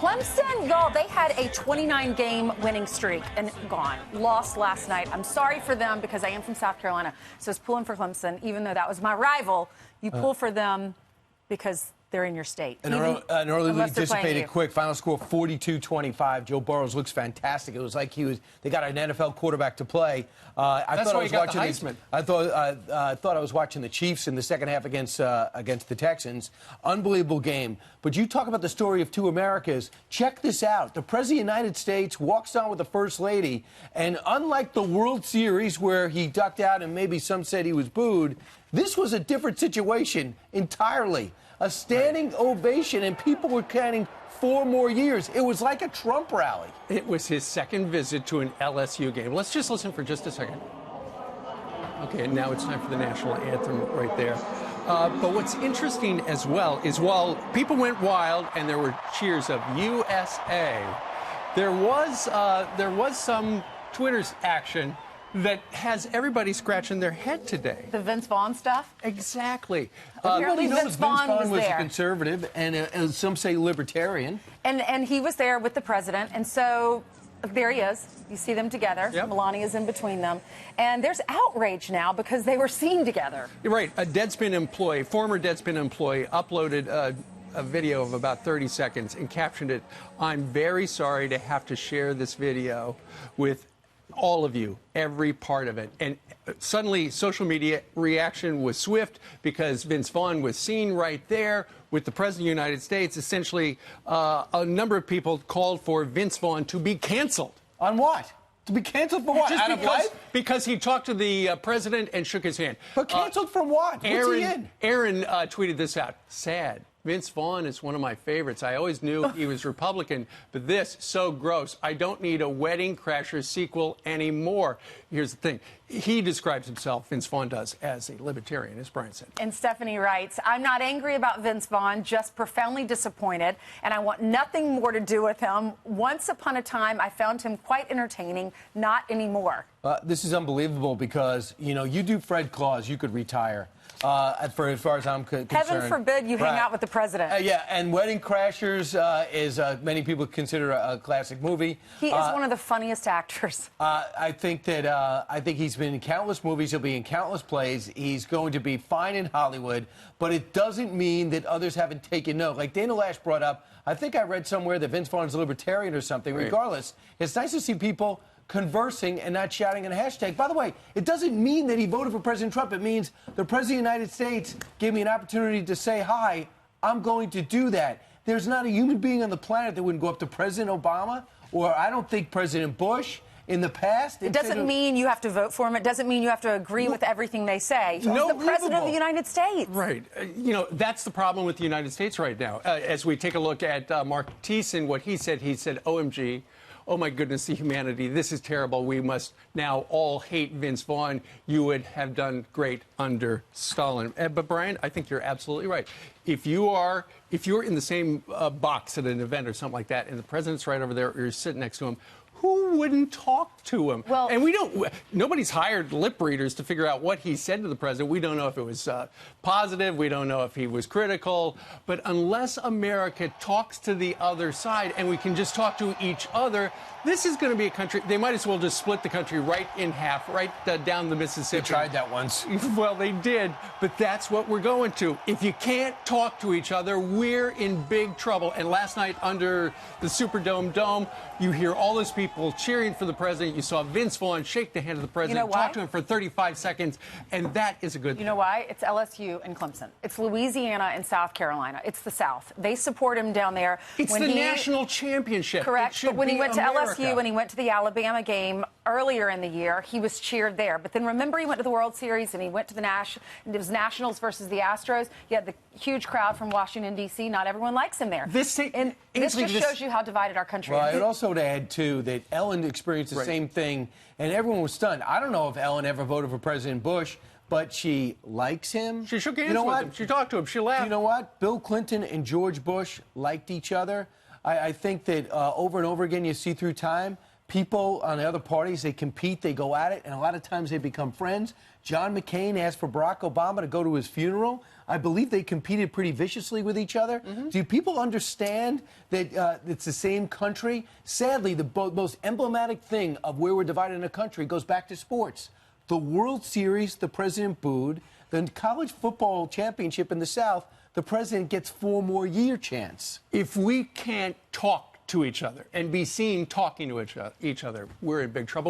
Clemson, y'all, they had a 29-game winning streak and gone. Lost last night. I'm sorry for them because I am from South Carolina. So I was pulling for Clemson, even though that was my rival. You pull for them because they're in your state. An early lead dissipated quick. Final score 42-25. Joe Burrows looks fantastic. It was like they got an NFL quarterback to play. I thought I was watching the Chiefs in the second half against the Texans. Unbelievable game. But you talk about the story of two Americas. Check this out. The President of the United States walks on with the First Lady, and unlike the World Series where he ducked out and maybe some said he was booed, this was a different situation entirely. A standing ovation, and people were counting 4 more years. It was like a Trump rally. It was his second visit to an LSU game. Let's just listen for just a second. Okay, and now it's time for the national anthem right there. But what's interesting as well is while people went wild and there were cheers of USA, there was some Twitter's action that has everybody scratching their head today. The Vince Vaughn stuff? Exactly. Apparently Vince Vaughn was there. A conservative and some say libertarian. And he was there with the president. And so there he is. You see them together. Yep. Melania's in between them. And there's outrage now because they were seen together. You're right. A Deadspin employee, former Deadspin employee, uploaded a video of about 30 seconds and captioned it, "I'm very sorry to have to share this video with all of you, every part of it." And suddenly social media reaction was swift because Vince Vaughn was seen right there with the President of the United States. Essentially, a number of people called for Vince Vaughn to be canceled. On what? To be canceled for what? Just because he talked to the president and shook his hand. But canceled from what? What's he in? Aaron tweeted this out. Sad. Vince Vaughn is one of my favorites. I always knew he was Republican, but this, so gross. I don't need a Wedding Crashers sequel anymore. Here's the thing. He describes himself, Vince Vaughn does, as a libertarian, as Brian said. And Stephanie writes, "I'm not angry about Vince Vaughn, just profoundly disappointed, and I want nothing more to do with him. Once upon a time, I found him quite entertaining. Not anymore." This is unbelievable because, you know, you do Fred Claus, you could retire. For as far as I'm concerned. Heaven forbid you hang out with the president. Yeah, and Wedding Crashers is many people consider a classic movie. He is one of the funniest actors. I think he's been in countless movies. He'll be in countless plays. He's going to be fine in Hollywood, but it doesn't mean that others haven't taken note. Like Dana Lash brought up, I think I read somewhere that Vince Vaughn's a libertarian or something. Right. Regardless, it's nice to see people conversing and not shouting in a hashtag. By the way, it doesn't mean that he voted for President Trump. It means the President of the United States gave me an opportunity to say hi. I'm going to do that. There's not a human being on the planet that wouldn't go up to President Obama, or I don't think President Bush in the past. It doesn't mean you have to vote for him. It doesn't mean you have to agree with everything they say. He's the President of the United States. Right. You know, that's the problem with the United States right now. As we take a look at Mark Thiessen, what he said, OMG. Oh, my goodness, the humanity. This is terrible. We must now all hate Vince Vaughn. You would have done great under Stalin. But, Brian, I think you're absolutely right. If you're in the same box at an event or something like that, and the president's right over there, or you're sitting next to him, who wouldn't talk to him? Well, and nobody's hired lip readers to figure out what he said to the president. We don't know if it was positive. We don't know if he was critical. But unless America talks to the other side and we can just talk to each other, this is going to be a country. They might as well just split the country right in half, right down the Mississippi. They tried that once. Well, they did. But that's what we're going to. If you can't talk to each other, we're in big trouble. And last night under the Superdome Dome, you hear all those people cheering for the president. You saw Vince Vaughn shake the hand of the president, talk to him for 35 seconds, and that is a good thing. You know why? It's LSU and Clemson. It's Louisiana and South Carolina. It's the South. They support him down there. It's the national championship. Correct. But when he went to LSU and he went to the Alabama game earlier in the year, he was cheered there. But then remember he went to the World Series and he went to it was Nationals versus the Astros. You had the huge crowd from Washington, D.C. Not everyone likes him there. This just shows you how divided our country is. Well, I'd also add, too, that Ellen experienced the same thing, and everyone was stunned. I don't know if Ellen ever voted for President Bush, but she likes him. She shook hands with him. She talked to him. She laughed. You know what? Bill Clinton and George Bush liked each other. I think that over and over again you see through time, people on the other parties, they compete, they go at it, and a lot of times they become friends. John McCain asked for Barack Obama to go to his funeral. I believe they competed pretty viciously with each other. Do people understand that it's the same country? Sadly, the most emblematic thing of where we're divided in a country goes back to sports. The World Series, the president booed. The college football championship in the South, the president gets 4 more year chance. If we can't talk to each other and be seen talking to each other, we're in big trouble.